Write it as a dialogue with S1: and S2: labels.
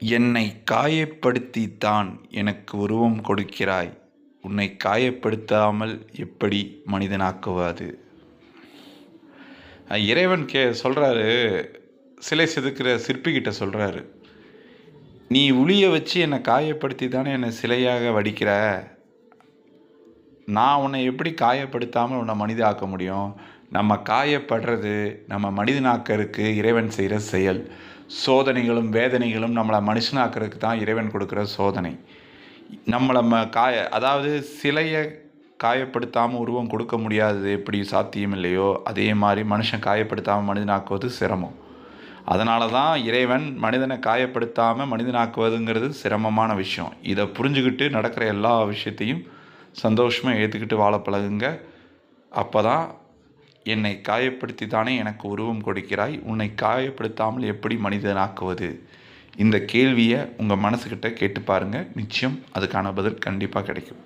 S1: என்னை காயப்படுத்தித்தான் எனக்கு உருவம் கொடுக்கிறாய். உன்னை காயப்படுத்தாமல் எப்படி மனிதனாக்குவது? இறைவன் சொல்கிறாரு, சிலை செதுக்கிற சிற்பிக்கிட்ட சொல்கிறாரு, நீ உளிய வச்சு என்னை காயப்படுத்தி தானே என்னை சிலையாக வடிக்கிற. நான் உன்னை எப்படி காயப்படுத்தாமல் உன்னை மனிதாக்க முடியும்? நம்ம காயப்படுறது நம்ம மனிதனாக்கிறதுக்கு இறைவன் செய்கிற செயல். சோதனைகளும் வேதனைகளும் நம்மளை மனுஷனாக்கிறதுக்கு தான் இறைவன் கொடுக்குற சோதனை. நம்மளை அதாவது சிலையை காயப்படுத்தாமல் உருவம் கொடுக்க முடியாதது எப்படி சாத்தியம் இல்லையோ, அதே மாதிரி மனுஷன் காயப்படுத்தாமல் மனிதனாக்குவது சிரமம். அதனால தான் இறைவன் மனிதனை காயப்படுத்தாமல் மனிதனாக்குவதுங்கிறது சிரமமான விஷயம். இதை புரிஞ்சுக்கிட்டு நடக்கிற எல்லா விஷயத்தையும் சந்தோஷமாக ஏற்றுக்கிட்டு வாழ பழகுங்க. அப்போ தான் என்னை காயப்படுத்தி தானே எனக்கு உருவம் கொடுக்கிறாய், உன்னை காயப்படுத்தாமல் எப்படி மனிதனாக்குவது? இந்த கேள்வியை உங்கள் மனசுக்கிட்ட கேட்டு பாருங்கள். நிச்சயம் அதுக்கான பதில் கண்டிப்பாக கிடைக்கும்.